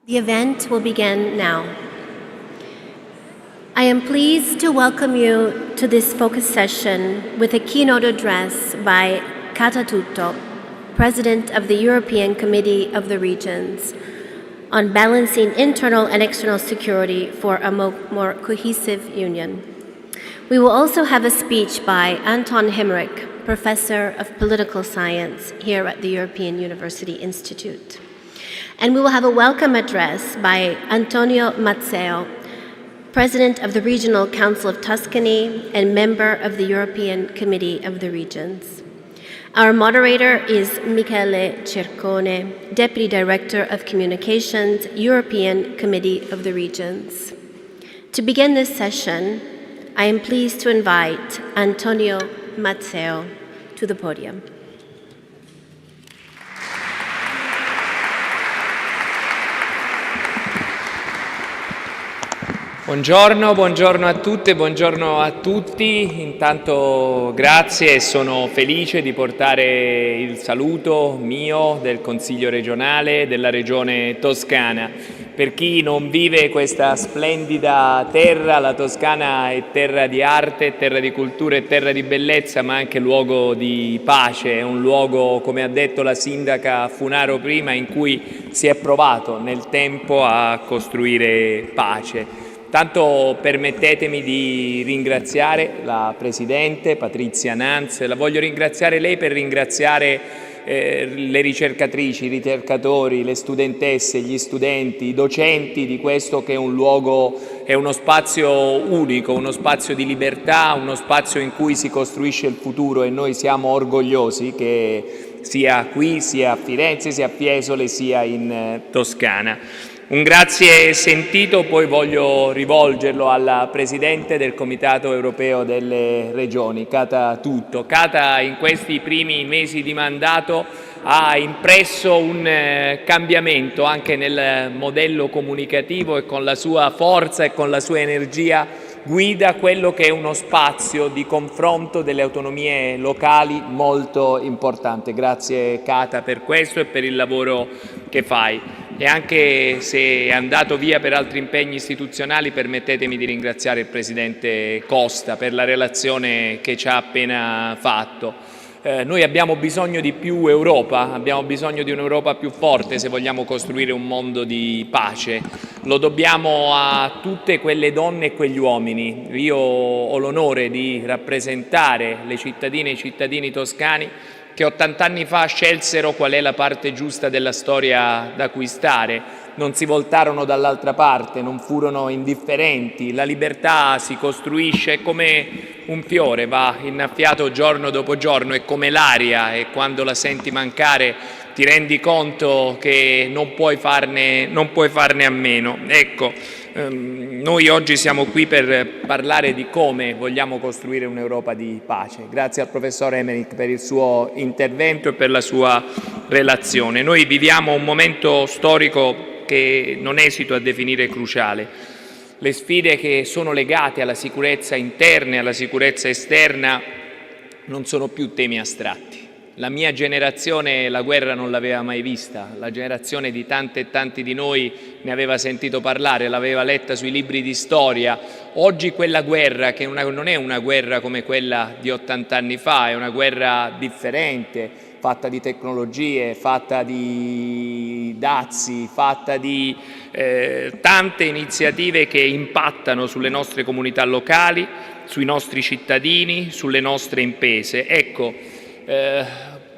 The event will begin now. I am pleased to welcome you to this focus session with a keynote address by Kata Tüttö, President of the European Committee of the Regions, on balancing internal and external security for a more cohesive union. We will also have a speech by Anton Hemerijck, Professor of Political Science here at the European University Institute. And we will have a welcome address by Antonio Mazzeo, President of the Regional Council of Tuscany and member of the European Committee of the Regions. Our moderator is Michele Cercone, Deputy Director of Communications, European Committee of the Regions. To begin this session, I am pleased to invite Antonio Mazzeo to the podium. Buongiorno a tutte, buongiorno a tutti. Intanto grazie e sono felice di portare il saluto mio, del Consiglio regionale della Regione Toscana. Per chi non vive questa splendida terra, la Toscana è terra di arte, terra di cultura e terra di bellezza, ma anche luogo di pace. È un luogo, come ha detto la sindaca Funaro prima, in cui si è provato nel tempo a costruire pace. Tanto permettetemi di ringraziare la Presidente Patrizia Nanz, la voglio ringraziare lei per ringraziare le ricercatrici, i ricercatori, le studentesse, gli studenti, i docenti di questo che è un luogo, è uno spazio unico, uno spazio di libertà, uno spazio in cui si costruisce il futuro e noi siamo orgogliosi che sia qui, sia a Firenze, sia a Fiesole, sia in Toscana. Un grazie sentito poi voglio rivolgerlo alla Presidente del Comitato Europeo delle Regioni, Kata Tüttö. Kata in questi primi mesi di mandato ha impresso un cambiamento anche nel modello comunicativo e con la sua forza e con la sua energia guida quello che è uno spazio di confronto delle autonomie locali molto importante. Grazie Kata per questo e per il lavoro che fai. E anche se è andato via per altri impegni istituzionali, permettetemi di ringraziare il Presidente Costa per la relazione che ci ha appena fatto. Noi abbiamo bisogno di più Europa, abbiamo bisogno di un'Europa più forte se vogliamo costruire un mondo di pace. Lo dobbiamo a tutte quelle donne e quegli uomini. Io ho l'onore di rappresentare le cittadine e i cittadini toscani che 80 anni fa scelsero qual è la parte giusta della storia da acquistare, non si voltarono dall'altra parte, non furono indifferenti. La libertà si costruisce come un fiore, va innaffiato giorno dopo giorno, è come l'aria e quando la senti mancare ti rendi conto che non puoi farne a meno. Ecco, noi oggi siamo qui per parlare di come vogliamo costruire un'Europa di pace. Grazie al professor Hemerijck per il suo intervento e per la sua relazione. Noi viviamo un momento storico che non esito a definire cruciale. Le sfide che sono legate alla sicurezza interna e alla sicurezza esterna non sono più temi astratti. La mia generazione la guerra non l'aveva mai vista, la generazione di tante e tanti di noi ne aveva sentito parlare, l'aveva letta sui libri di storia. Oggi quella guerra, che non è una guerra come quella di 80 anni fa, è una guerra differente, fatta di tecnologie, fatta di dazi, fatta di tante iniziative che impattano sulle nostre comunità locali, sui nostri cittadini, sulle nostre imprese. Ecco,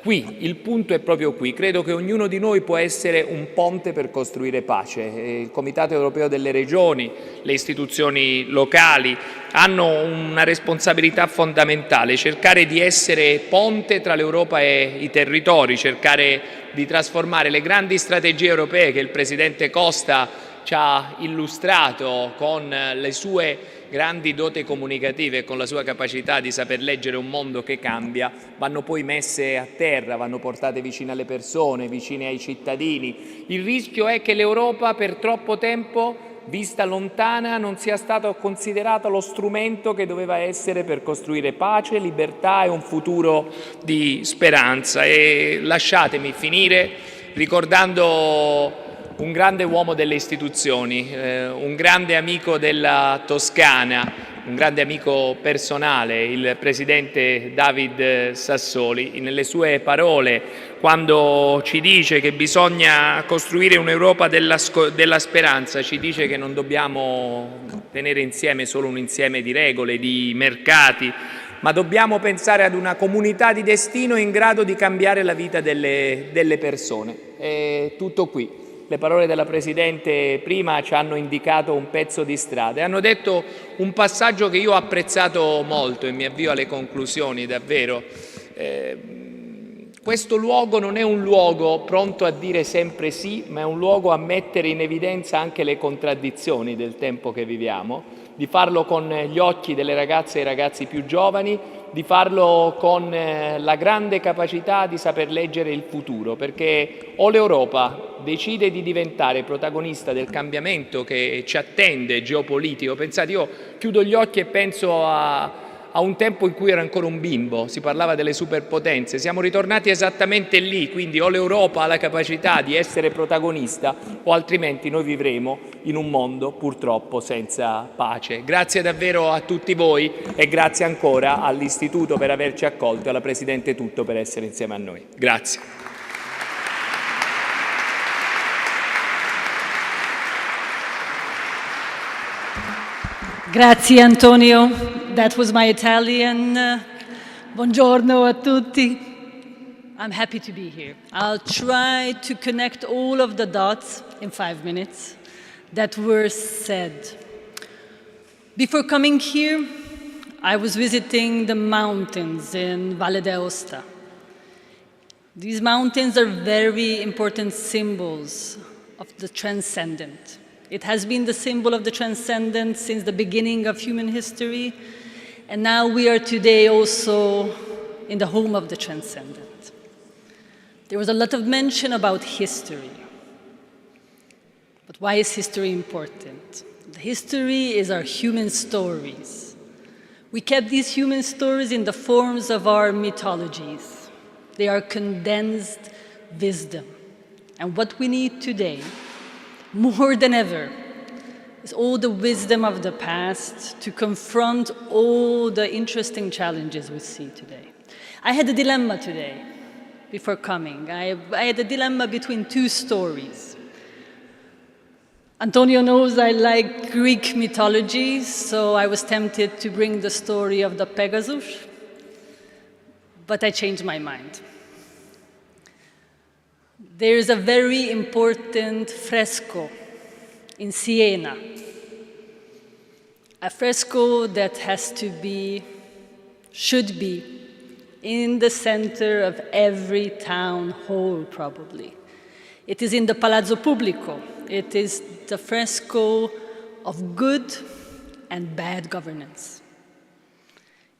qui, il punto è proprio qui. Credo che ognuno di noi può essere un ponte per costruire pace. Il Comitato Europeo delle Regioni, le istituzioni locali hanno una responsabilità fondamentale, cercare di essere ponte tra l'Europa e i territori, cercare di trasformare le grandi strategie europee che il Presidente Costa ci ha illustrato con le sue grandi doti comunicative e con la sua capacità di saper leggere un mondo che cambia, vanno poi messe a terra, vanno portate vicine alle persone, vicine ai cittadini. Il rischio è che l'Europa per troppo tempo, vista lontana, non sia stato considerato lo strumento che doveva essere per costruire pace, libertà e un futuro di speranza. E lasciatemi finire ricordando un grande uomo delle istituzioni, un grande amico della Toscana, un grande amico personale, il presidente David Sassoli. Nelle sue parole, quando ci dice che bisogna costruire un'Europa della speranza, ci dice che non dobbiamo tenere insieme solo un insieme di regole, di mercati, ma dobbiamo pensare ad una comunità di destino in grado di cambiare la vita delle persone. È tutto qui. Le parole della Presidente prima ci hanno indicato un pezzo di strada e hanno detto un passaggio che io ho apprezzato molto e mi avvio alle conclusioni davvero. Questo luogo non è un luogo pronto a dire sempre sì, ma è un luogo a mettere in evidenza anche le contraddizioni del tempo che viviamo, di farlo con gli occhi delle ragazze e ragazzi più giovani, di farlo con la grande capacità di saper leggere il futuro, perché o l'Europa decide di diventare protagonista del cambiamento che ci attende geopolitico. Pensate, io chiudo gli occhi e penso a un tempo in cui era ancora un bimbo, si parlava delle superpotenze, siamo ritornati esattamente lì, quindi o l'Europa ha la capacità di essere protagonista o altrimenti noi vivremo in un mondo purtroppo senza pace. Grazie davvero a tutti voi e grazie ancora all'Istituto per averci accolto e alla Presidente Tüttö per essere insieme a noi. Grazie. Grazie Antonio, that was my Italian. Buongiorno a tutti. I'm happy to be here. I'll try to connect all of the dots in 5 minutes that were said. Before coming here, I was visiting the mountains in Valle d'Aosta. These mountains are very important symbols of the transcendent. It has been the symbol of the transcendent since the beginning of human history, and now we are today also in the home of the transcendent. There was a lot of mention about history. But why is history important? The history is our human stories. We kept these human stories in the forms of our mythologies. They are condensed wisdom. And what we need today, more than ever, is all the wisdom of the past to confront all the interesting challenges we see today. I had a dilemma today before coming. I had a dilemma between two stories. Antonio knows I like Greek mythology, so I was tempted to bring the story of the Pegasus, but I changed my mind. There is a very important fresco in Siena, a fresco that should be in the center of every town hall, probably. It is in the Palazzo Pubblico. It is the fresco of good and bad governance.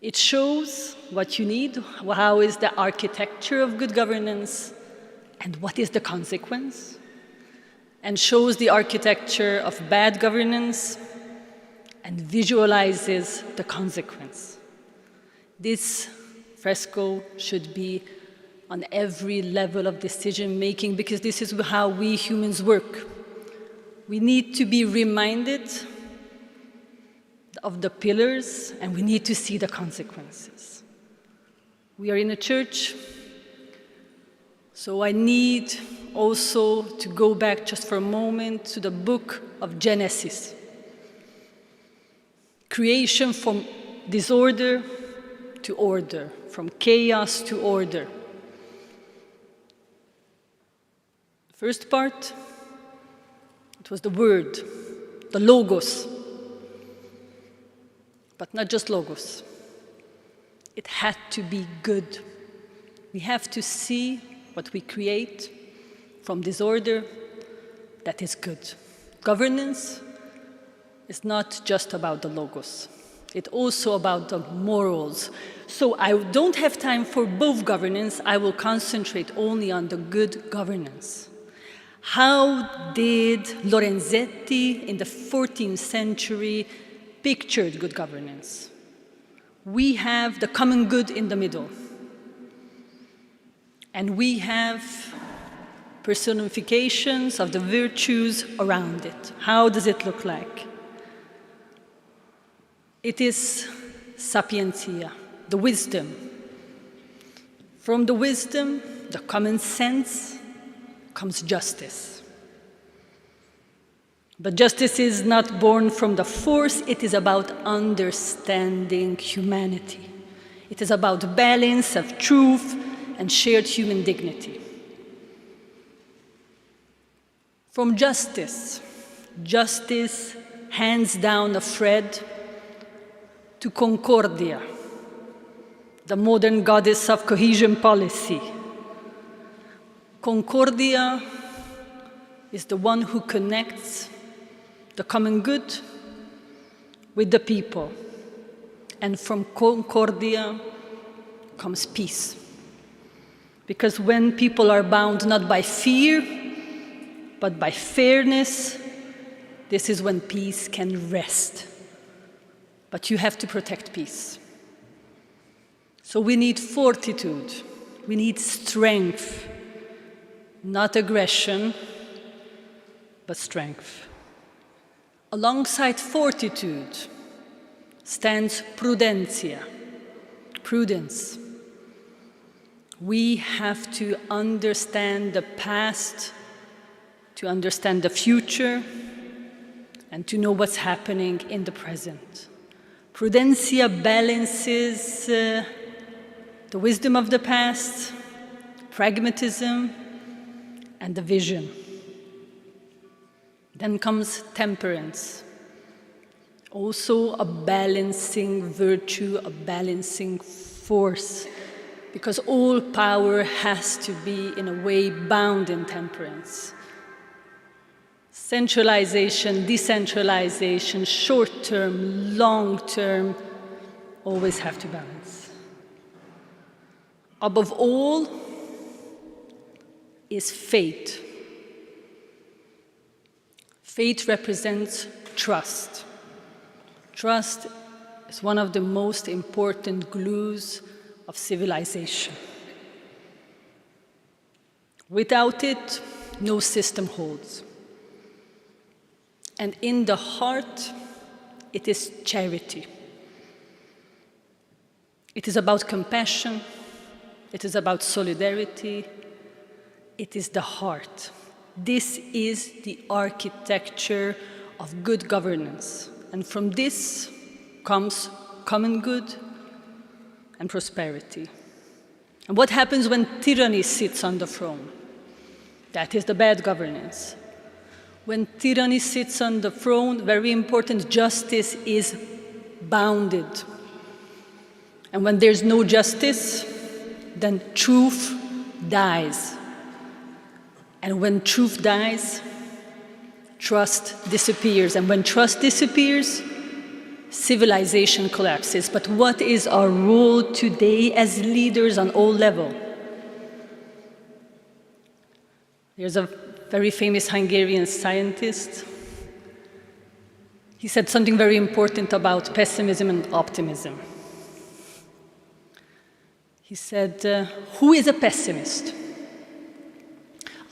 It shows what you need, how is the architecture of good governance, and what is the consequence, and shows the architecture of bad governance and visualizes the consequence. This fresco should be on every level of decision-making because this is how we humans work. We need to be reminded of the pillars and we need to see the consequences. We are in a church, so I need also to go back just for a moment to the book of Genesis. Creation from disorder to order, from chaos to order. The first part, it was the word, the logos. But not just logos. It had to be good. We have to see what we create from disorder that is good. Governance is not just about the logos. It's also about the morals. So I don't have time for both governance. I will concentrate only on the good governance. How did Lorenzetti in the 14th century pictured good governance? We have the common good in the middle. And we have personifications of the virtues around it. How does it look like? It is sapientia, the wisdom. From the wisdom, the common sense, comes justice. But justice is not born from the force, it is about understanding humanity. It is about balance of truth and shared human dignity. From justice, justice hands down a thread to concordia, the modern goddess of cohesion policy. Concordia is the one who connects the common good with the people. And from concordia comes peace. Because when people are bound not by fear, but by fairness, this is when peace can rest. But you have to protect peace. So we need fortitude, we need strength, not aggression, but strength. Alongside fortitude stands prudentia, prudence. We have to understand the past, to understand the future, and to know what's happening in the present. Prudentia balances the wisdom of the past, pragmatism, and the vision. Then comes temperance, also a balancing virtue, a balancing force, because all power has to be, in a way, bound in temperance. Centralization, decentralization, short-term, long-term, always have to balance. Above all is faith. Faith represents trust. Trust is one of the most important glues of civilization. Without it, no system holds. And in the heart, it is charity. It is about compassion. It is about solidarity. It is the heart. This is the architecture of good governance. And from this comes common good and prosperity. And what happens when tyranny sits on the throne? That is the bad governance. When tyranny sits on the throne, very important, justice is bounded. And when there's no justice, then truth dies. And when truth dies, trust disappears. And when trust disappears, civilization collapses. But what is our role today as leaders on all levels? There's a very famous Hungarian scientist. He said something very important about pessimism and optimism. He said, who is a pessimist?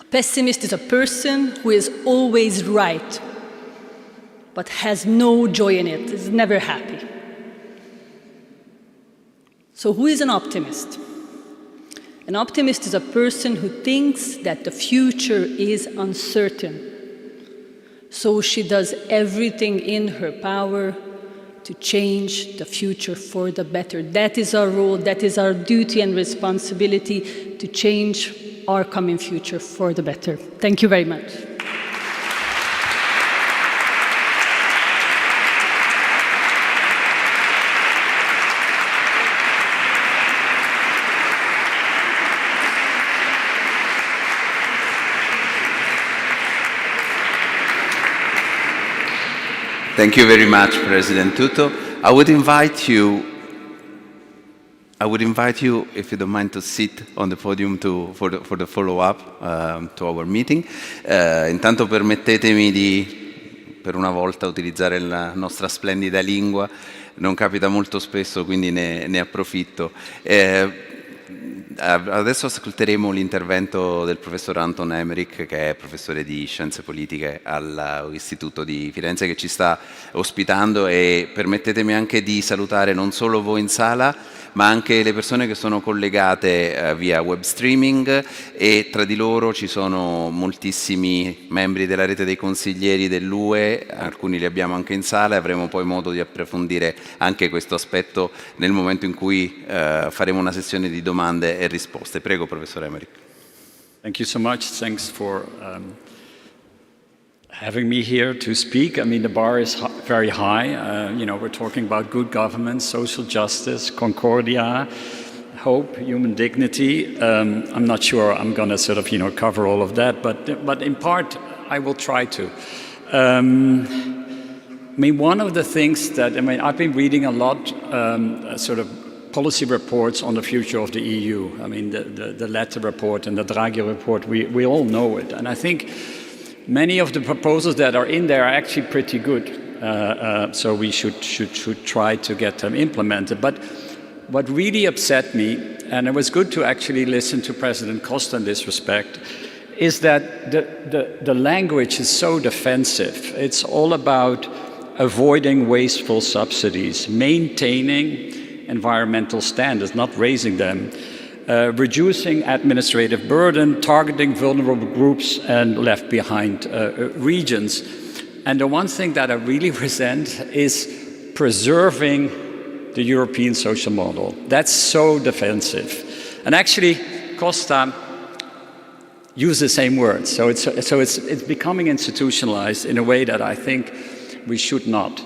A pessimist is a person who is always right, but has no joy in it, is never happy. So who is an optimist? An optimist is a person who thinks that the future is uncertain. So she does everything in her power to change the future for the better. That is our role, that is our duty and responsibility, to change our common future for the better. Thank you very much. Thank you very much, President Tütto. I would invite you, if you don't mind, to sit on the podium for the follow-up to our meeting. Intanto permettetemi di, per una volta, utilizzare la nostra splendida lingua. Non capita molto spesso, quindi ne approfitto. Adesso ascolteremo l'intervento del professor Anton Hemerijck, che è professore di scienze politiche all'Istituto di Firenze, che ci sta ospitando, e permettetemi anche di salutare non solo voi in sala, ma anche le persone che sono collegate via web streaming, e tra di loro ci sono moltissimi membri della rete dei consiglieri dell'UE, alcuni li abbiamo anche in sala, e avremo poi modo di approfondire anche questo aspetto nel momento in cui faremo una sessione di domande e risposte. Prego, professor Hemerijck. Thank you so much. Thanks for having me here to speak. I mean, the bar is very high. You know, we're talking about good governance, social justice, concordia, hope, human dignity. I'm not sure I'm going to sort of, cover all of that, but in part, I will try to. I mean, one of the things that, I've been reading a lot, sort of policy reports on the future of the EU. I mean, the Letta report and the Draghi report, we all know it. And I think many of the proposals that are in there are actually pretty good. So we should try to get them implemented. But what really upset me, and it was good to actually listen to President Costa in this respect, is that the language is so defensive. It's all about avoiding wasteful subsidies, maintaining environmental standards, not raising them, reducing administrative burden, targeting vulnerable groups and left behind regions. And the one thing that I really resent is preserving the European social model. That's so defensive. And actually, Costa used the same words. So it's becoming institutionalized in a way that I think we should not.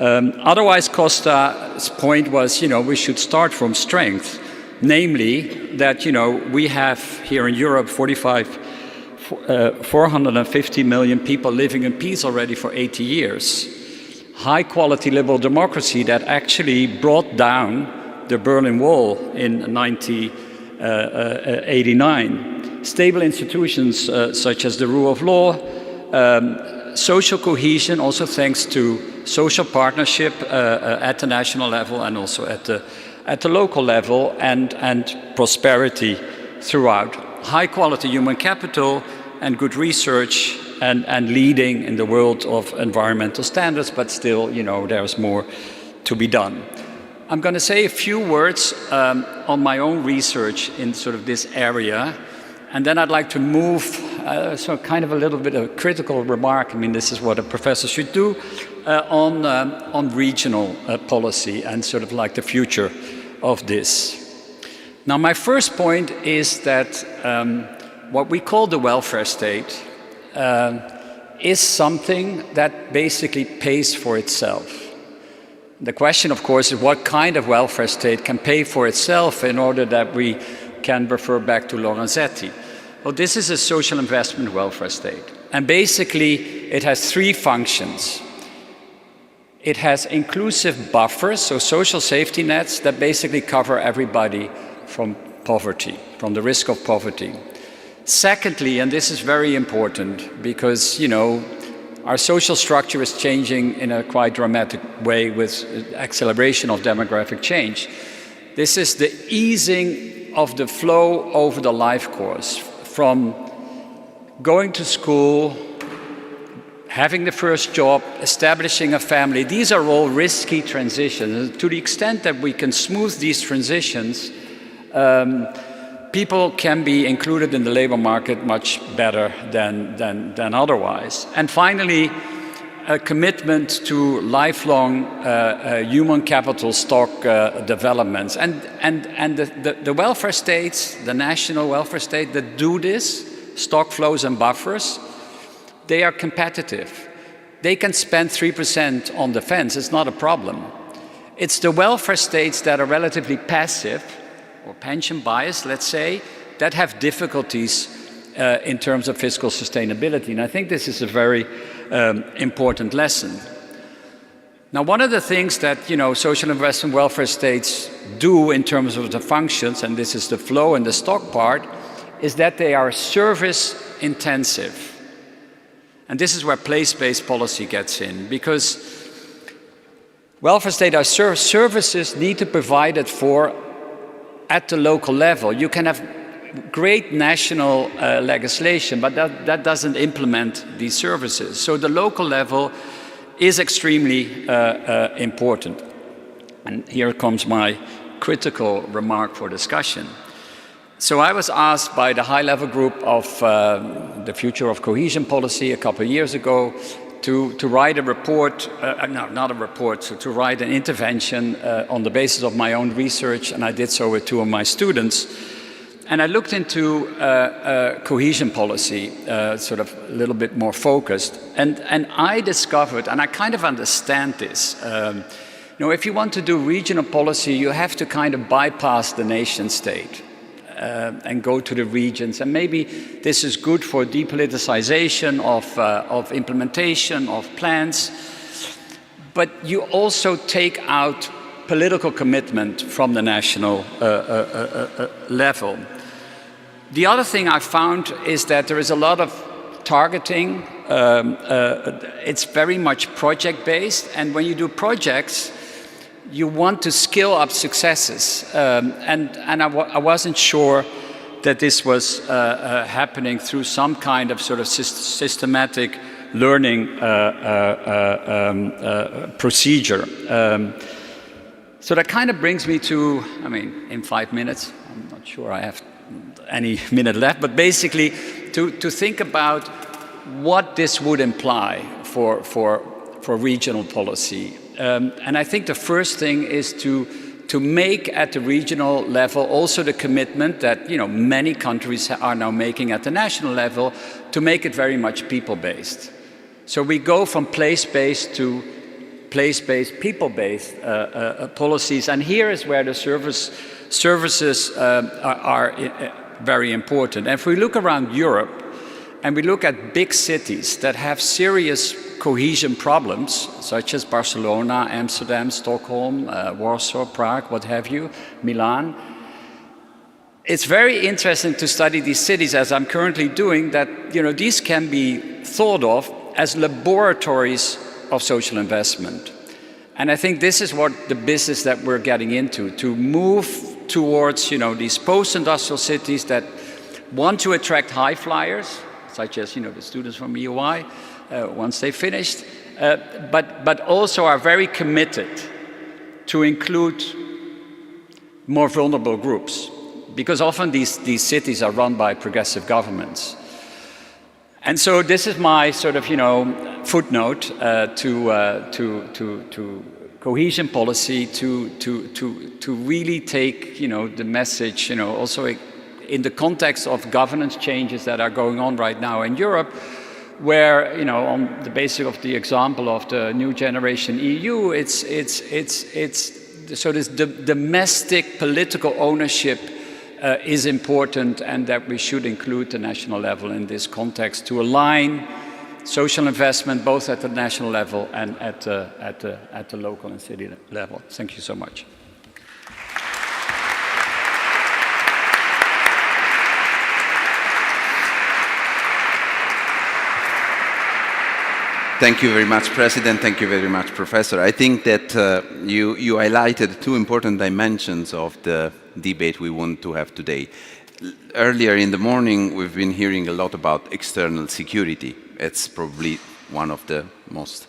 Otherwise, Costa's point was, we should start from strength, namely that, we have here in Europe 450 million people living in peace already for 80 years. High-quality liberal democracy that actually brought down the Berlin Wall in 1989. Stable institutions such as the rule of law, social cohesion, also thanks to social partnership at the national level and also at the local level, and prosperity throughout. High quality human capital and good research and leading in the world of environmental standards, but still, there's more to be done. I'm going to say a few words on my own research in sort of this area, and then I'd like to move, so kind of a little bit of a critical remark, this is what a professor should do, on regional policy and sort of like the future of this. Now, my first point is that what we call the welfare state is something that basically pays for itself. The question, of course, is what kind of welfare state can pay for itself in order that we can refer back to Lorenzetti. Well, this is a social investment welfare state. And basically, it has three functions. It has inclusive buffers, so social safety nets that basically cover everybody from poverty, from the risk of poverty. Secondly, and this is very important because, our social structure is changing in a quite dramatic way with acceleration of demographic change. This is the easing of the flow over the life course from going to school, having the first job, establishing a family. These are all risky transitions. To the extent that we can smooth these transitions, people can be included in the labor market much better than otherwise. And finally, a commitment to lifelong human capital stock developments. And the welfare states, the national welfare state that do this, stock flows and buffers, they are competitive. They can spend 3% on defense, it's not a problem. It's the welfare states that are relatively passive, or pension biased, let's say, that have difficulties in terms of fiscal sustainability. And I think this is a very important lesson. Now, one of the things that, social investment welfare states do in terms of the functions, and this is the flow and the stock part, is that they are service intensive. And this is where place-based policy gets in, because welfare state services need to provide it for at the local level, you can have great national legislation, but that doesn't implement these services. So the local level is extremely important. And here comes my critical remark for discussion. So I was asked by the high-level group of the future of cohesion policy a couple of years ago to write a report, not a report, so to write an intervention on the basis of my own research, and I did so with 2 of my students. And I looked into cohesion policy, sort of a little bit more focused, and I discovered, and I kind of understand this, if you want to do regional policy, you have to kind of bypass the nation state and go to the regions. And maybe this is good for depoliticization of implementation of plans, but you also take out political commitment from the national level. The other thing I found is that there is a lot of targeting. It's very much project-based, and when you do projects, you want to scale up successes. And I wasn't sure that this was happening through some kind of sort of systematic learning procedure. So that kind of brings me to, in 5 minutes, I'm not sure I have any minute left, but basically to think about what this would imply for regional policy. And I think the first thing is to make at the regional level also the commitment that many countries are now making at the national level to make it very much people-based. So we go from place-based to place-based, people-based policies, and here is where the services are very important. And if we look around Europe and we look at big cities that have serious cohesion problems, such as Barcelona, Amsterdam, Stockholm, Warsaw, Prague, what have you, Milan, it's very interesting to study these cities, as I'm currently doing, that these can be thought of as laboratories of social investment. And I think this is what the business that we're getting into, to move towards these post-industrial cities that want to attract high flyers, such as the students from EUI, once they finished, but also are very committed to include more vulnerable groups, because often these cities are run by progressive governments. And so this is my sort of footnote to cohesion policy, to really take the message also in the context of governance changes that are going on right now in Europe, where on the basis of the example of the new generation EU, it's so this domestic political ownership is important, and that we should include the national level in this context to align social investment both at the national level and at the local and city level. Thank you so much. Thank you very much, President. Thank you very much, Professor. I think that you highlighted 2 important dimensions of the debate we want to have today. Earlier in the morning, we've been hearing a lot about external security. It's probably one of the most,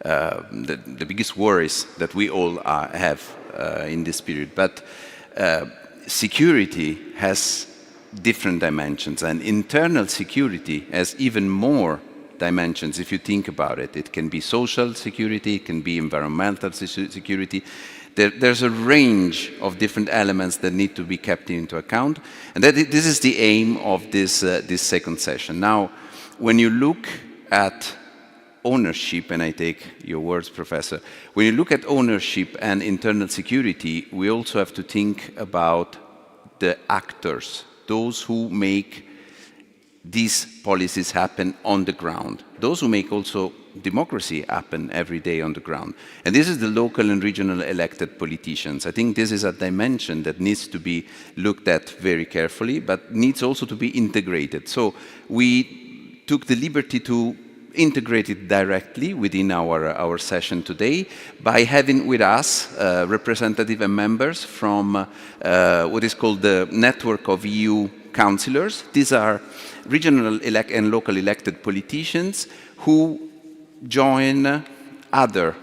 the biggest worries that we all have in this period. But security has different dimensions, and internal security has even more dimensions. If you think about it, it can be social security, it can be environmental security. There's a range of different elements that need to be kept into account, and this is the aim of this second session. Now, when you look at ownership, and I take your words, Professor, when you look at ownership and internal security, we also have to think about the actors, those who make these policies happen on the ground, those who make also democracy happen every day on the ground. And this is the local and regional elected politicians. I think this is a dimension that needs to be looked at very carefully, but needs also to be integrated. So we took the liberty to integrated directly within our session today by having with us representative and members from what is called the Network of EU Councillors. These are regional and local elected politicians who join other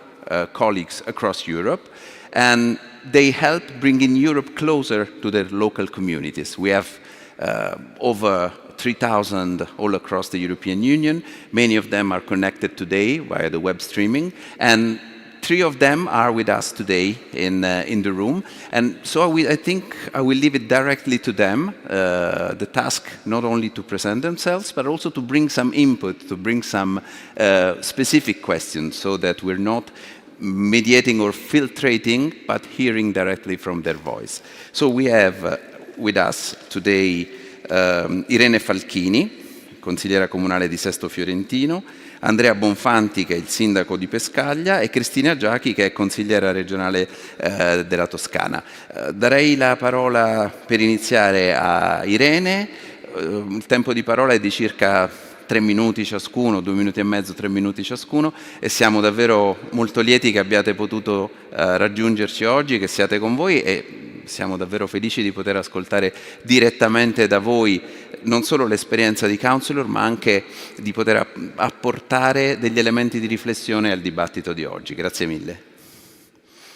colleagues across Europe, and they help bringing Europe closer to their local communities. We have over 3,000 all across the European Union. Many of them are connected today via the web streaming, and 3 of them are with us today in the room. And so I think I will leave it directly to them, the task not only to present themselves, but also to bring some input, to bring some specific questions, so that we're not mediating or filtrating, but hearing directly from their voice. So we have with us today Irene Falchini, consigliera comunale di Sesto Fiorentino, Andrea Bonfanti, che è il sindaco di Pescaglia, e Cristina Giachi, che è consigliera regionale della Toscana. Darei la parola per iniziare a Irene. Il tempo di parola è di circa 3 minuti ciascuno, 2 minuti e mezzo, 3 minuti ciascuno, e siamo davvero molto lieti che abbiate potuto raggiungerci oggi, che siate con voi, e siamo davvero felici di poter ascoltare direttamente da voi non solo l'esperienza di councillor, ma anche di poter apportare degli elementi di riflessione al dibattito di oggi. Grazie mille.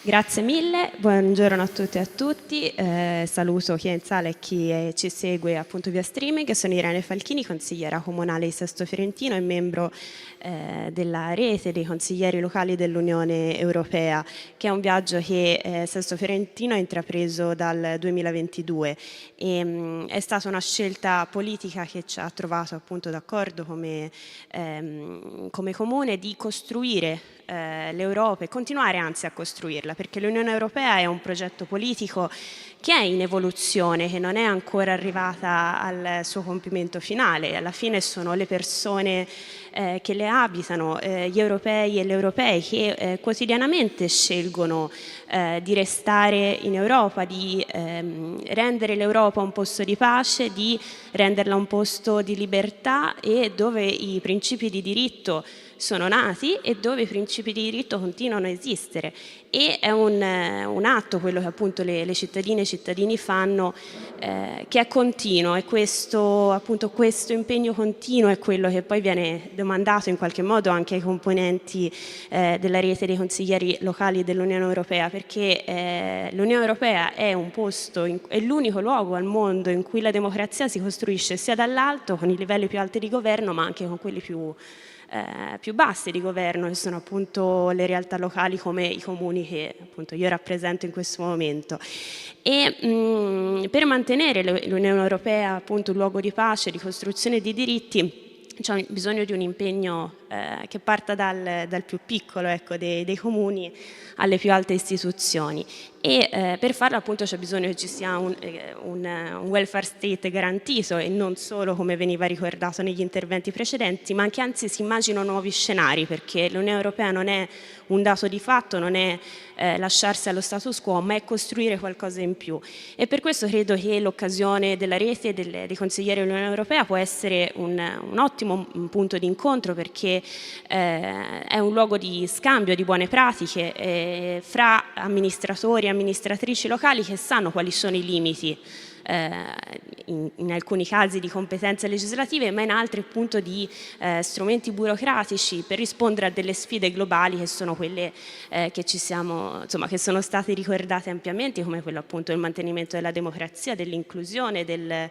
Grazie mille, buongiorno a tutti e a tutti, saluto chi è in sala e chi ci segue appunto via streaming. Sono Irene Falchini, consigliera comunale di Sesto Fiorentino e membro della rete dei consiglieri locali dell'Unione Europea, che è un viaggio che Sesto Fiorentino ha intrapreso dal 2022 e è stata una scelta politica che ci ha trovato appunto d'accordo come comune di costruire l'Europa e continuare anzi a costruirla, perché l'Unione Europea è un progetto politico che è in evoluzione, che non è ancora arrivata al suo compimento finale. Alla fine sono le persone che le abitano, gli europei e le europee, che quotidianamente scelgono di restare in Europa, di rendere l'Europa un posto di pace, di renderla un posto di libertà, e dove i principi di diritto sono nati e dove i principi di diritto continuano a esistere. E è un atto, quello che appunto le cittadine e i cittadini fanno, che è continuo, e questo impegno continuo è quello che poi viene domandato in qualche modo anche ai componenti della rete dei consiglieri locali dell'Unione Europea, perché l'Unione Europea è un posto, è l'unico luogo al mondo in cui la democrazia si costruisce sia dall'alto, con i livelli più alti di governo, ma anche con quelli più bassi di governo, che sono appunto le realtà locali come i comuni che appunto io rappresento in questo momento. E per mantenere l'Unione Europea appunto un luogo di pace, di costruzione di diritti, c'è bisogno di un impegno che parta dal più piccolo, ecco, dei comuni alle più alte istituzioni, e per farlo appunto c'è bisogno che ci sia un welfare state garantito, e non solo, come veniva ricordato negli interventi precedenti, ma anche anzi si immaginano nuovi scenari, perché l'Unione Europea non è un dato di fatto, non è lasciarsi allo status quo, ma è costruire qualcosa in più. E per questo credo che l'occasione della rete dei consiglieri dell'Unione Europea può essere un ottimo punto di incontro, perché è un luogo di scambio di buone pratiche fra amministratori e amministratrici locali che sanno quali sono i limiti, in alcuni casi di competenze legislative, ma in altri appunto di strumenti burocratici per rispondere a delle sfide globali, che sono quelle che che sono state ricordate ampiamente, come quello appunto del mantenimento della democrazia, dell'inclusione e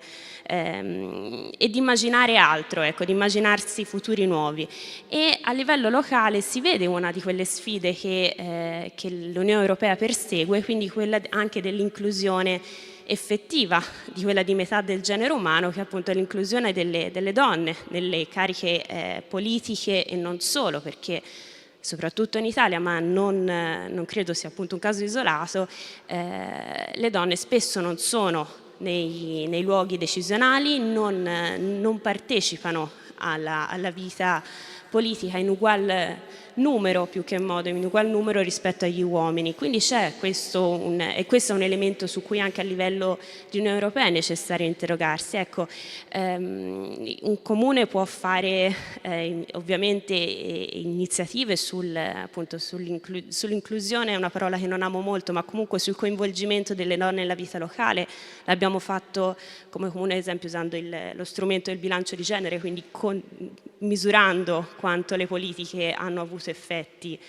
di immaginare altro, ecco, di immaginarsi futuri nuovi. E a livello locale si vede una di quelle sfide che l'Unione Europea persegue, quindi quella anche dell'inclusione effettiva di quella di metà del genere umano, che è appunto l'inclusione delle donne nelle cariche politiche e non solo, perché soprattutto in Italia, ma non credo sia appunto un caso isolato, le donne spesso non sono nei luoghi decisionali, non partecipano alla vita politica in ugual numero più che modo, in ugual numero rispetto agli uomini. Quindi c'è questo e questo è un elemento su cui anche a livello di Unione Europea è necessario interrogarsi. Ecco, un comune può fare ovviamente iniziative sull'inclusione, è una parola che non amo molto, ma comunque sul coinvolgimento delle donne nella vita locale. L'abbiamo fatto come comune, ad esempio, usando lo strumento del bilancio di genere, quindi misurando quanto le politiche hanno avuto effetti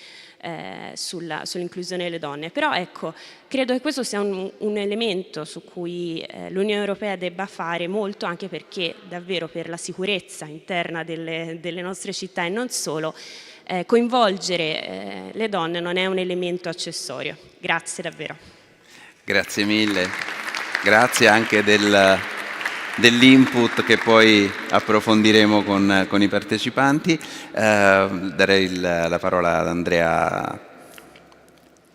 sull'inclusione delle donne. Però ecco, credo che questo sia un elemento su cui l'Unione Europea debba fare molto, anche perché davvero per la sicurezza interna delle nostre città e non solo, coinvolgere le donne non è un elemento accessorio. Grazie davvero. Grazie mille, grazie anche dell'input che poi approfondiremo con i partecipanti. Darei la parola ad Andrea.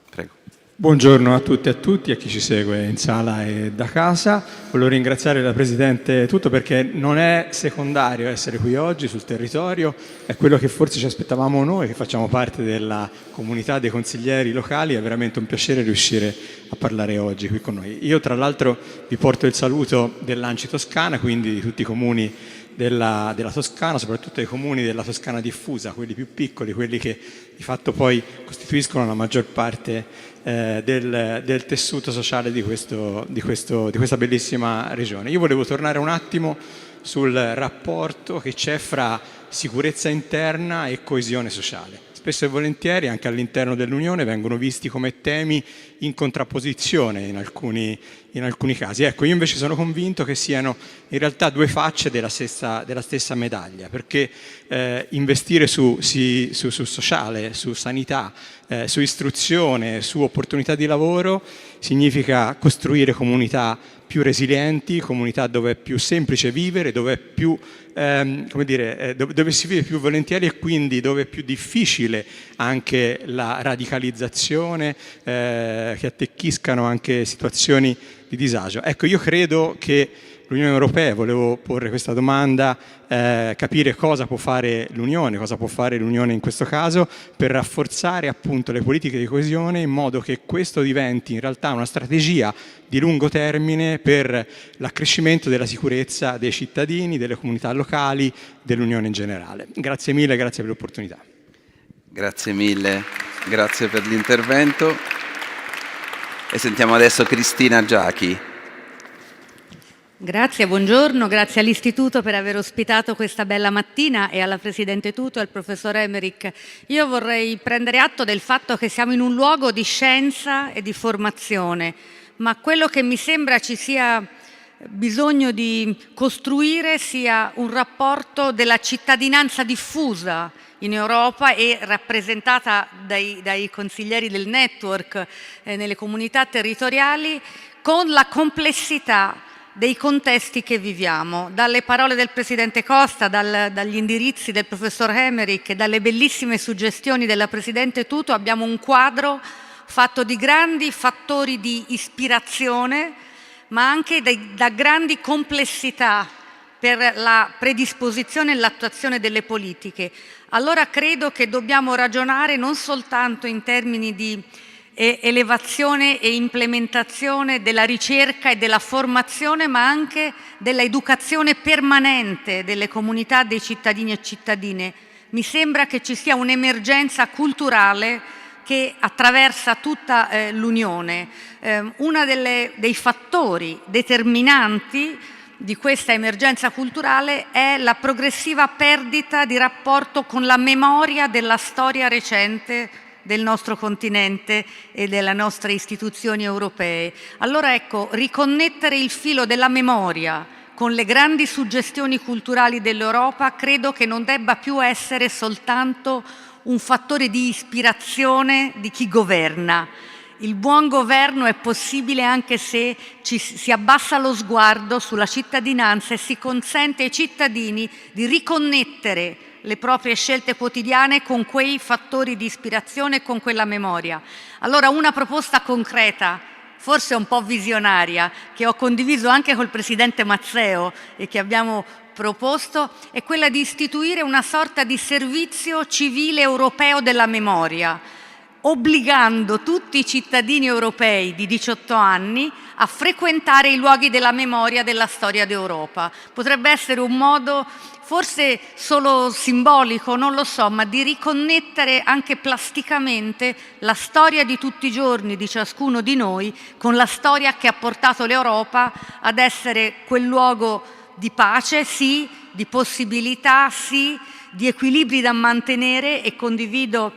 Prego. Buongiorno a tutti e a tutti, a chi ci segue in sala e da casa. Volevo ringraziare la Presidente Tüttö perché non è secondario essere qui oggi sul territorio, è quello che forse ci aspettavamo noi, che facciamo parte della comunità dei consiglieri locali. È veramente un piacere riuscire a parlare oggi qui con noi. Io tra l'altro vi porto il saluto dell'Anci Toscana, quindi di tutti i comuni della Toscana, soprattutto dei comuni della Toscana diffusa, quelli più piccoli, quelli che di fatto poi costituiscono la maggior parte del tessuto sociale di questa bellissima regione. Io volevo tornare un attimo sul rapporto che c'è fra sicurezza interna e coesione sociale. Spesso e volentieri anche all'interno dell'Unione vengono visti come temi in contrapposizione in alcuni casi. Ecco, io invece sono convinto che siano in realtà due facce della stessa medaglia, perché investire su sociale, su sanità, su istruzione, su opportunità di lavoro significa costruire comunità più resilienti, comunità dove è più semplice vivere, dove è più dove si vive più volentieri e quindi dove è più difficile anche la radicalizzazione, che attecchiscano anche situazioni di disagio. Ecco, io credo che l'Unione Europea, volevo porre questa domanda, capire cosa può fare l'Unione in questo caso per rafforzare appunto le politiche di coesione in modo che questo diventi in realtà una strategia di lungo termine per l'accrescimento della sicurezza dei cittadini, delle comunità locali, dell'Unione in generale. Grazie mille, grazie per l'opportunità. Grazie mille, grazie per l'intervento. E sentiamo adesso Cristina Giachi. Grazie, buongiorno, grazie all'Istituto per aver ospitato questa bella mattina e alla Presidente Tüttö e al Professor Hemerijck. Io vorrei prendere atto del fatto che siamo in un luogo di scienza e di formazione, ma quello che mi sembra ci sia bisogno di costruire sia un rapporto della cittadinanza diffusa in Europa e rappresentata dai consiglieri del network nelle comunità territoriali, con la complessità dei contesti che viviamo. Dalle parole del Presidente Costa, dagli indirizzi del Professor Hemerijck e dalle bellissime suggestioni della Presidente Tüttö abbiamo un quadro fatto di grandi fattori di ispirazione, ma anche da grandi complessità per la predisposizione e l'attuazione delle politiche. Allora credo che dobbiamo ragionare non soltanto in termini di elevazione e implementazione della ricerca e della formazione, ma anche della educazione permanente delle comunità, dei cittadini e cittadine. Mi sembra che ci sia un'emergenza culturale che attraversa tutta l'Unione. Uno dei fattori determinanti di questa emergenza culturale è la progressiva perdita di rapporto con la memoria della storia recente del nostro continente e delle nostre istituzioni europee. Allora ecco, riconnettere il filo della memoria con le grandi suggestioni culturali dell'Europa credo che non debba più essere soltanto un fattore di ispirazione di chi governa. Il buon governo è possibile anche se si abbassa lo sguardo sulla cittadinanza e si consente ai cittadini di riconnettere le proprie scelte quotidiane con quei fattori di ispirazione e con quella memoria. Allora una proposta concreta, forse un po' visionaria, che ho condiviso anche col Presidente Mazzeo e che abbiamo proposto è quella di istituire una sorta di servizio civile europeo della memoria, obbligando tutti i cittadini europei di 18 anni a frequentare i luoghi della memoria della storia d'Europa. Potrebbe essere un modo, forse solo simbolico, non lo so, ma di riconnettere anche plasticamente la storia di tutti i giorni di ciascuno di noi con la storia che ha portato l'Europa ad essere quel luogo di pace, sì, di possibilità, sì, di equilibri da mantenere, e condivido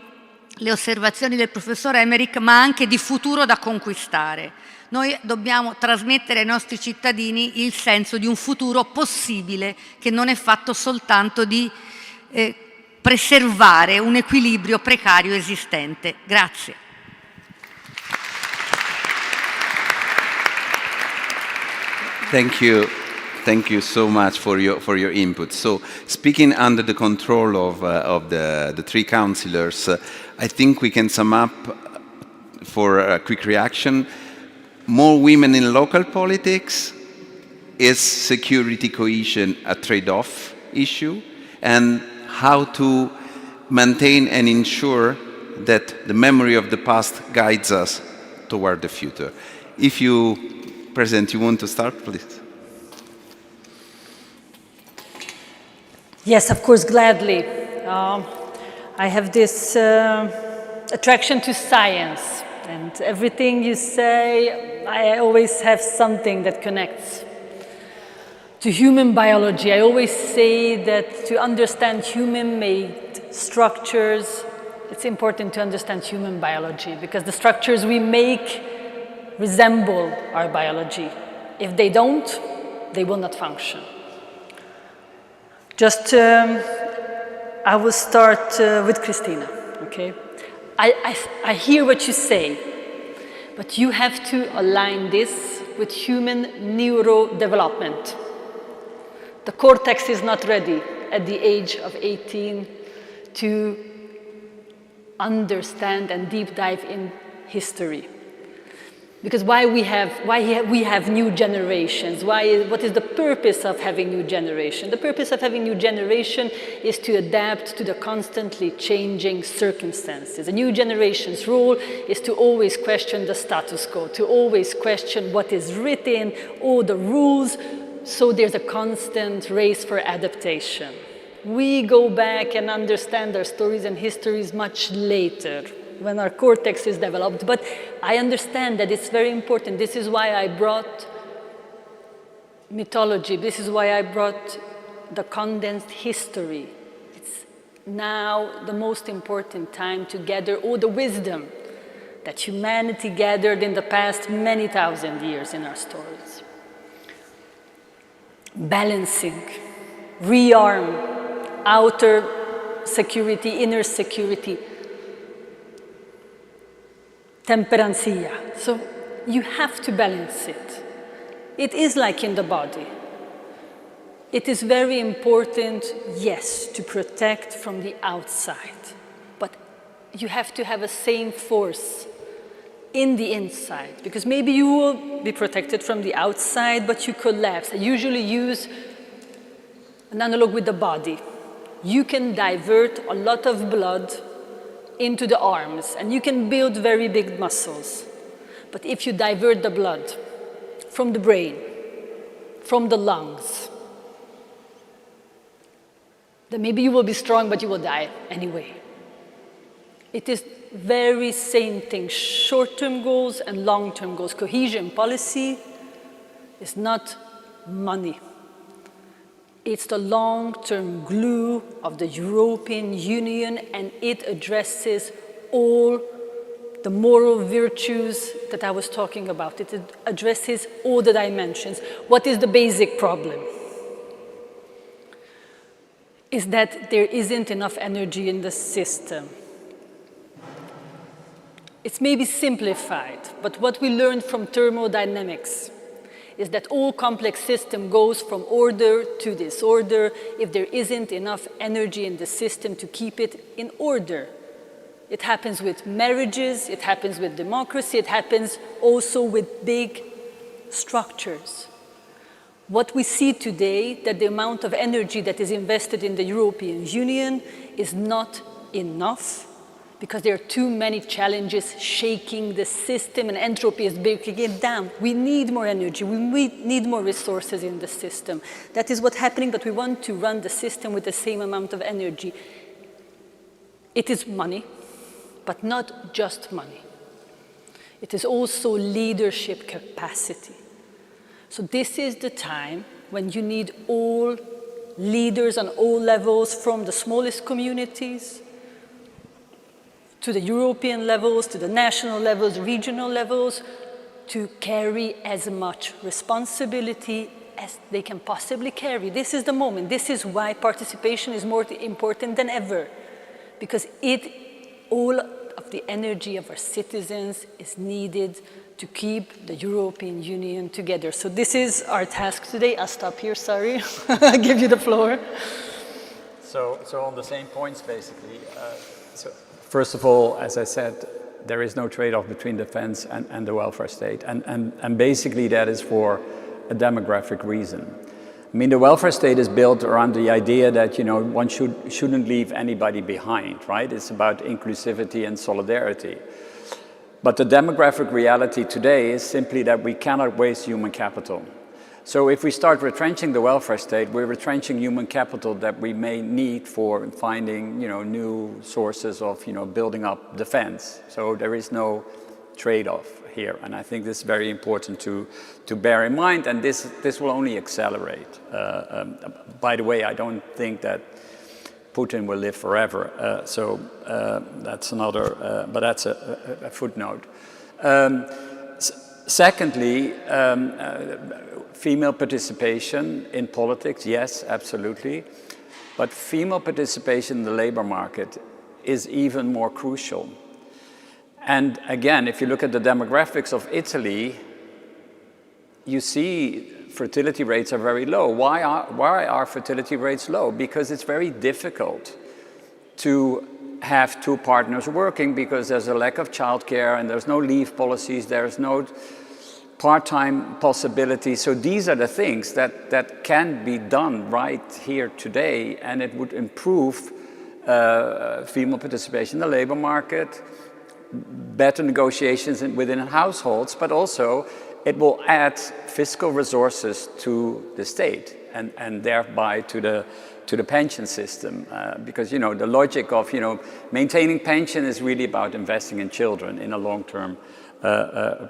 le osservazioni del professor Hemerijck, ma anche di futuro da conquistare. Noi dobbiamo trasmettere ai nostri cittadini il senso di un futuro possibile, che non è fatto soltanto di preservare un equilibrio precario esistente. Grazie. Thank you so much for your input. So, speaking under the control of the three councillors, I think we can sum up for a quick reaction. More women in local politics, is security cohesion a trade-off issue? And how to maintain and ensure that the memory of the past guides us toward the future? If you, President, you want to start, please? Yes, of course, gladly. I have this attraction to science, and everything you say, I always have something that connects to human biology. I always say that to understand human-made structures, it's important to understand human biology, because the structures we make resemble our biology. If they don't, they will not function. I will start with Christina, okay? I hear what you say, but you have to align this with human neurodevelopment. The cortex is not ready at the age of 18 to understand and deep dive in history. Because why we have new generations? What is the purpose of having new generation? The purpose of having new generation is to adapt to the constantly changing circumstances. A new generation's role is to always question the status quo, to always question what is written, all the rules, so there's a constant race for adaptation. We go back and understand our stories and histories much later, when our cortex is developed. But I understand that it's very important. This is why I brought mythology. This is why I brought the condensed history. It's now the most important time to gather all the wisdom that humanity gathered in the past many thousand years in our stories. Balancing, rearm, outer security, inner security, temperancia. So you have to balance it. It is like in the body. It is very important, yes, to protect from the outside, but you have to have a same force in the inside, because maybe you will be protected from the outside, but you collapse. I usually use an analog with the body. You can divert a lot of blood into the arms, and you can build very big muscles. But if you divert the blood from the brain, from the lungs, then maybe you will be strong, but you will die anyway. It is very same thing, short-term goals and long-term goals. Cohesion policy is not money. It's the long-term glue of the European Union, and it addresses all the moral virtues that I was talking about. It addresses all the dimensions. What is the basic problem? Is that there isn't enough energy in the system. It's maybe simplified, but what we learned from thermodynamics is that all complex system goes from order to disorder if there isn't enough energy in the system to keep it in order. It happens with marriages, it happens with democracy, it happens also with big structures. What we see today, that the amount of energy that is invested in the European Union is not enough, because there are too many challenges shaking the system, and entropy is breaking it down. We need more energy, we need more resources in the system. That is what's happening, but we want to run the system with the same amount of energy. It is money, but not just money. It is also leadership capacity. So this is the time when you need all leaders on all levels, from the smallest communities to the European levels, to the national levels, regional levels, to carry as much responsibility as they can possibly carry. This is the moment. This is why participation is more important than ever, because all of the energy of our citizens is needed to keep the European Union together. So this is our task today. I'll stop here, sorry. I'll give you the floor. So on the same points, basically. First of all, as I said, there is no trade-off between defense and the welfare state. And basically that is for a demographic reason. I mean, the welfare state is built around the idea that, you know, one shouldn't leave anybody behind, right? It's about inclusivity and solidarity. But the demographic reality today is simply that we cannot waste human capital. So if we start retrenching the welfare state, we're retrenching human capital that we may need for finding, you know, new sources of, you know, building up defense. So there is no trade-off here, and I think this is very important to bear in mind, and this will only accelerate. By the way, I don't think that Putin will live forever, that's another, but that's a footnote. Secondly, female participation in politics, yes, absolutely, but female participation in the labor market is even more crucial. And again, if you look at the demographics of Italy, you see fertility rates are very low. Why are fertility rates low? Because it's very difficult to have two partners working, because there's a lack of childcare and there's no leave policies, there's no part-time possibilities. So these are the things that can be done right here today, and it would improve female participation in the labor market, better negotiations within households, but also it will add fiscal resources to the state and thereby to the pension system, because, you know, the logic of, you know, maintaining pension is really about investing in children in a long-term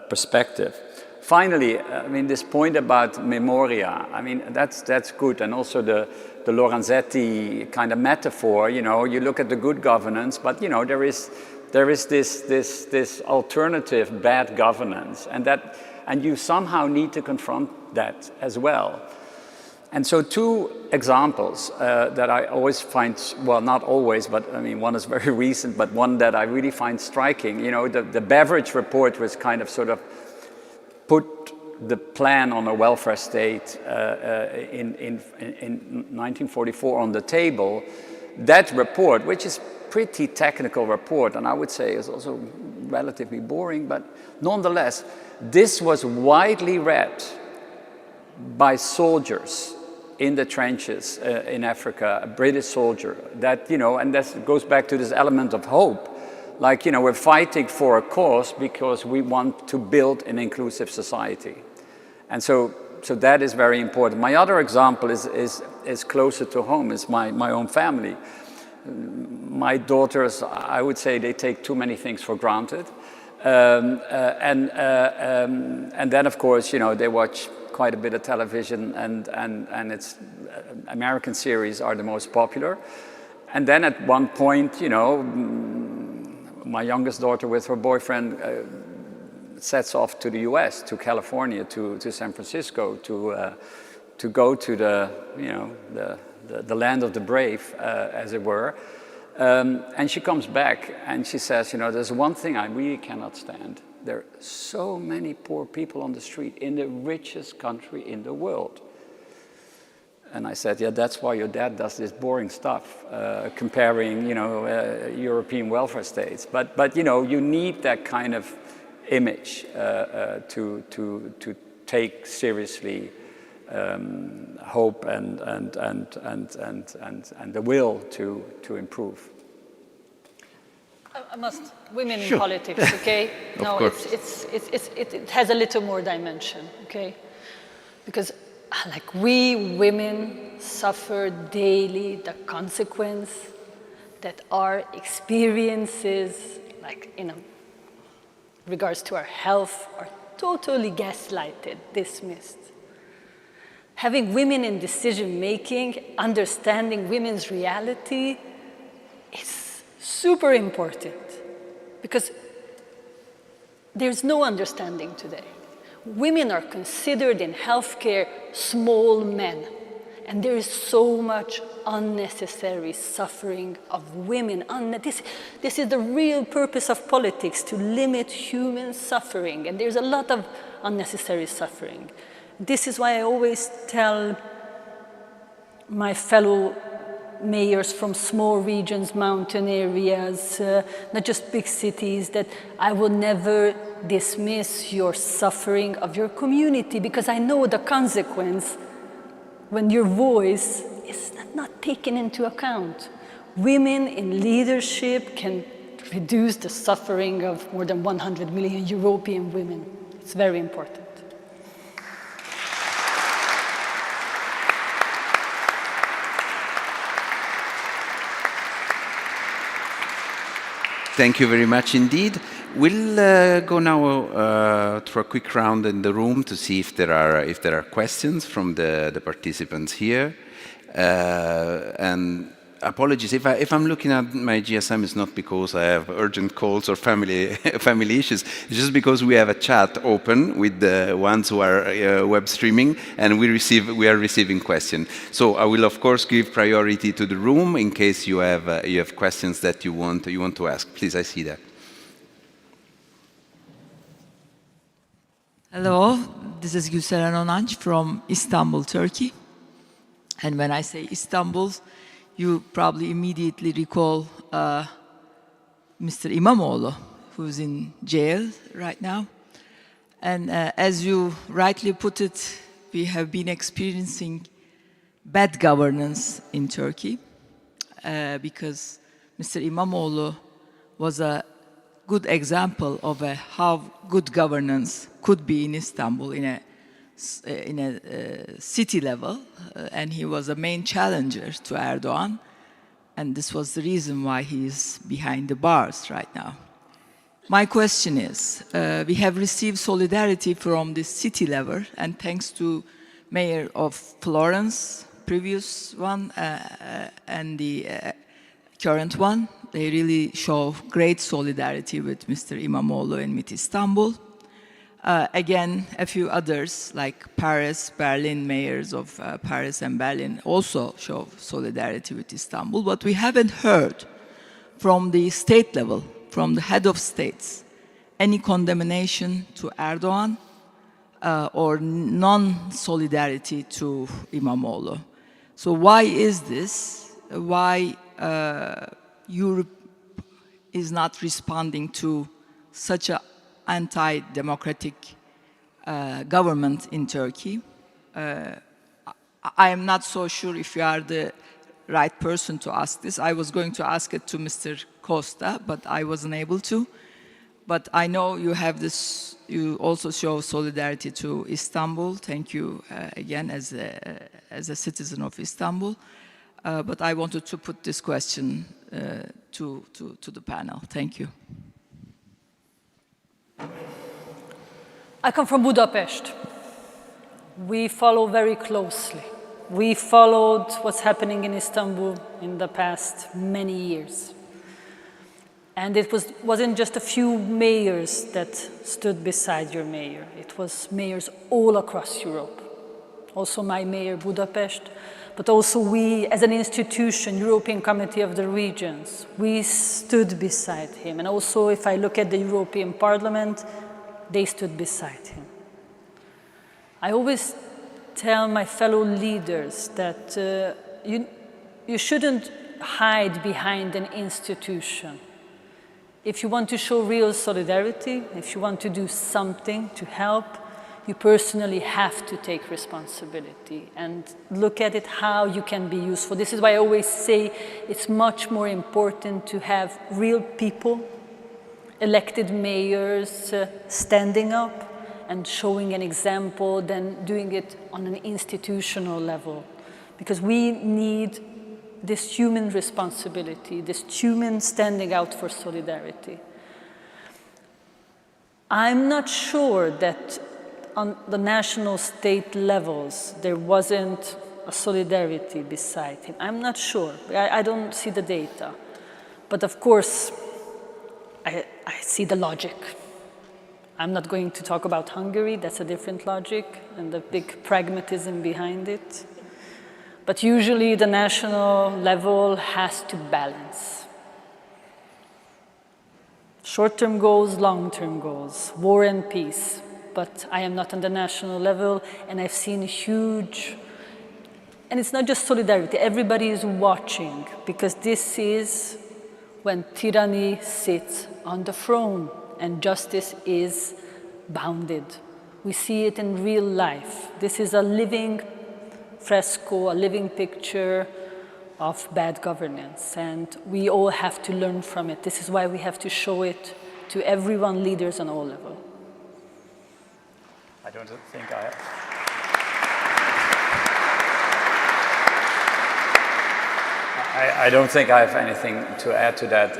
perspective. Finally, I mean, this point about memoria, I mean, that's good, and also the Lorenzetti kind of metaphor, you know, you look at the good governance, but, you know, there is this alternative bad governance, and you somehow need to confront that as well. And so two examples that I always find, well, not always, but I mean, one is very recent, but one that I really find striking. You know, the Beveridge report was kind of sort of put the plan on a welfare state in 1944 on the table. That report, which is pretty technical report, and I would say is also relatively boring, but nonetheless, this was widely read by soldiers in the trenches in Africa, a British soldier, that, you know, and that goes back to this element of hope. Like, you know, we're fighting for a cause because we want to build an inclusive society. And so that is very important. My other example is closer to home, is my own family. My daughters, I would say, they take too many things for granted. And then, of course, you know, they watch quite a bit of television, and it's American series are the most popular. And then at one point, you know, my youngest daughter with her boyfriend sets off to the US, to California, to San Francisco, to go to the, you know, the land of the brave, as it were. And she comes back and she says, you know, there's one thing I really cannot stand. There are so many poor people on the street in the richest country in the world. And I said, yeah, that's why your dad does this boring stuff, comparing, you know, European welfare states. But you know, you need that kind of image to take seriously hope and the will to improve. I must, women in politics, okay? No, it has a little more dimension, okay? Because like we women suffer daily the consequence that our experiences, like in regards to our health, are totally gaslighted, dismissed. Having women in decision making, understanding women's reality is super important because there's no understanding today. Women are considered in healthcare small men, and there is so much unnecessary suffering of women. This is the real purpose of politics, to limit human suffering, and there's a lot of unnecessary suffering. This is why I always tell my fellow mayors from small regions, mountain areas, not just big cities, that I will never dismiss your suffering of your community, because I know the consequence when your voice is not taken into account. Women in leadership can reduce the suffering of more than 100 million European women. It's very important. Thank you very much indeed. We'll go now through a quick round in the room to see if there are questions from the participants here. And apologies if I'm looking at my GSM, it's not because I have urgent calls or family issues. It's just because we have a chat open with the ones who are web streaming, and we are receiving questions. So I will of course give priority to the room in case you have questions that you want to ask. Please, I see that. Hello, this is Gülseren Onanç from Istanbul, Turkey. And when I say Istanbul, you probably immediately recall Mr. İmamoğlu, who's in jail right now. And as you rightly put it, we have been experiencing bad governance in Turkey because Mr. İmamoğlu was a good example of how good governance could be in Istanbul in a city level, and he was a main challenger to Erdogan, and this was the reason why he is behind the bars right now. My question is, we have received solidarity from the city level, and thanks to Mayor of Florence, previous one, and the current one, they really show great solidarity with Mr. İmamoğlu and with Istanbul. Again, a few others like Paris, Berlin, mayors of Paris and Berlin also show solidarity with Istanbul, but we haven't heard from the state level, from the head of states, any condemnation to Erdogan or non-solidarity to İmamoğlu. So why is this? Why Europe is not responding to such an anti-democratic government in Turkey? I am not so sure if you are the right person to ask this. I was going to ask it to Mr. Costa, but I wasn't able to. But I know you have this, you also show solidarity to Istanbul. Thank you again as a citizen of Istanbul. But I wanted to put this question to the panel. Thank you. I come from Budapest. We follow very closely. We followed what's happening in Istanbul in the past many years. And it wasn't just a few mayors that stood beside your mayor. It was mayors all across Europe. Also my mayor, Budapest, but also we as an institution, European Committee of the Regions, we stood beside him. And also if I look at the European Parliament, they stood beside him. I always tell my fellow leaders that you shouldn't hide behind an institution. If you want to show real solidarity, if you want to do something to help, you personally have to take responsibility and look at it how you can be useful. This is why I always say it's much more important to have real people, elected mayors standing up and showing an example than doing it on an institutional level. Because we need this human responsibility, this human standing out for solidarity. I'm not sure that on the national state levels there wasn't a solidarity beside him. I'm not sure. I don't see the data. But of course, I see the logic. I'm not going to talk about Hungary, that's a different logic, and the big pragmatism behind it. But usually the national level has to balance. Short-term goals, long-term goals, war and peace. But I am not on the national level, and I've seen huge, and it's not just solidarity, everybody is watching, because this is when tyranny sits on the throne and justice is bounded. We see it in real life. This is a living fresco, a living picture of bad governance, and we all have to learn from it. This is why we have to show it to everyone, leaders on all levels. I don't think I don't think I have anything to add to that.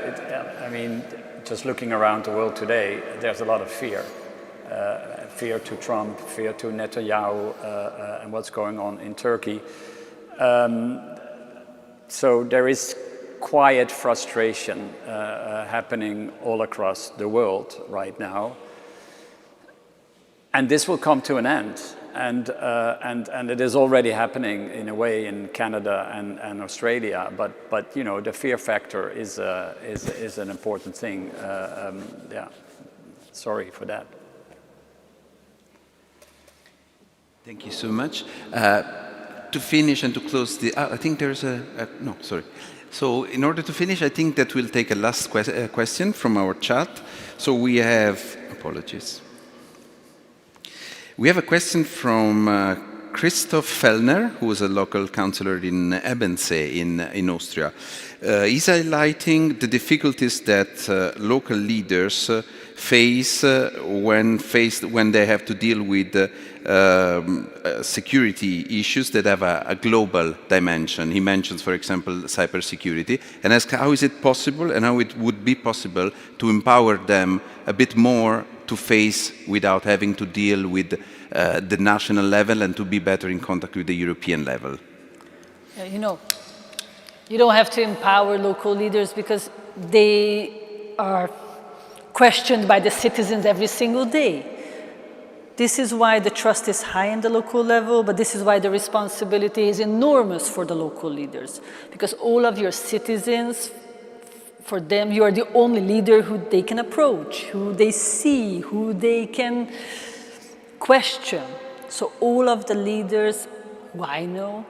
I mean, just looking around the world today, there's a lot of fear. Fear to Trump, fear to Netanyahu, and what's going on in Turkey. So there is quiet frustration happening all across the world right now. And this will come to an end. And it is already happening in a way in Canada and Australia. But you know, the fear factor is an important thing. Yeah, sorry for that. Thank you so much. To finish and to close the, I think there's no, sorry. So in order to finish, I think that we'll take a last question from our chat. So we have, apologies. We have a question from Christoph Fellner, who is a local councillor in Ebensee in Austria. He's highlighting the difficulties that local leaders face when they have to deal with security issues that have a global dimension. He mentions, for example, cybersecurity, and asks how is it possible and how it would be possible to empower them a bit more to face without having to deal with the national level and to be better in contact with the European level. You know, you don't have to empower local leaders because they are questioned by the citizens every single day. This is why the trust is high in the local level, but this is why the responsibility is enormous for the local leaders. Because all of your citizens, for them, you are the only leader who they can approach, who they see, who they can question. So all of the leaders who I know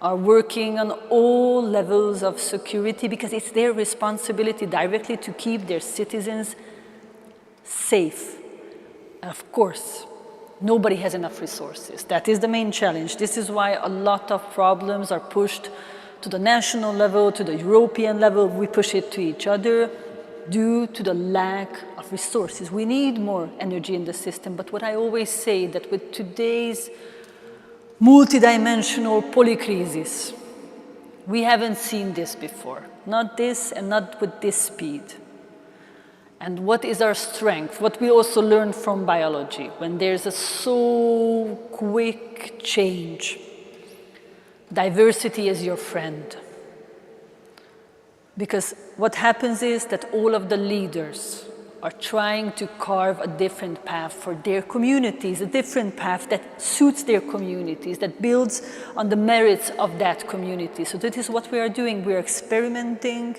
are working on all levels of security because it's their responsibility directly to keep their citizens safe. And of course, nobody has enough resources. That is the main challenge. This is why a lot of problems are pushed to the national level, to the European level. We push it to each other due to the lack of resources. We need more energy in the system, but what I always say that with today's multidimensional polycrisis, we haven't seen this before. Not this and not with this speed. And what is our strength? What we also learn from biology, when there's a so quick change, diversity is your friend. Because what happens is that all of the leaders are trying to carve a different path for their communities, a different path that suits their communities, that builds on the merits of that community. So that is what we are doing. We are experimenting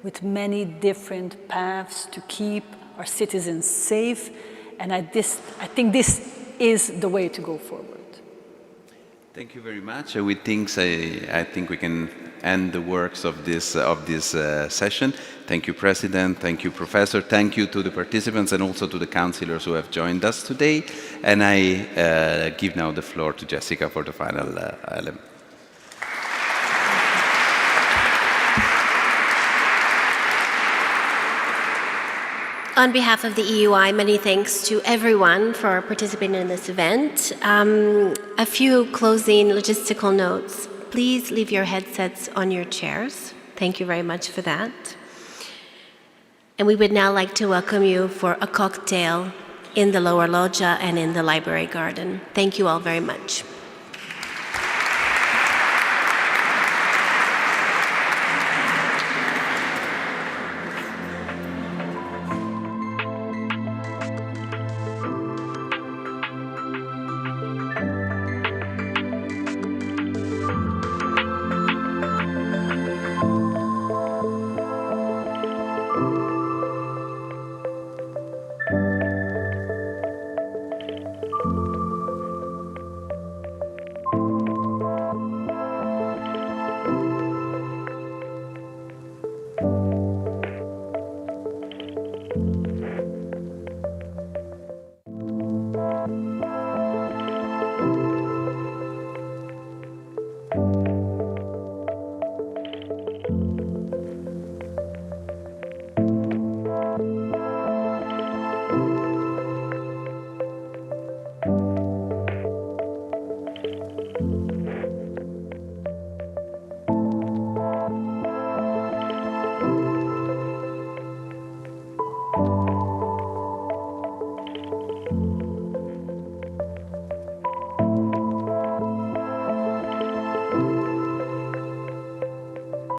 with many different paths to keep our citizens safe. And I think this is the way to go forward. Thank you very much. With things, I think we can end the works of this session. Thank you, President. Thank you, Professor. Thank you to the participants and also to the councillors who have joined us today. And I give now the floor to Jessica for the final element. On behalf of the EUI, many thanks to everyone for participating in this event. A few closing logistical notes. Please leave your headsets on your chairs. Thank you very much for that. And we would now like to welcome you for a cocktail in the lower loggia and in the library garden. Thank you all very much.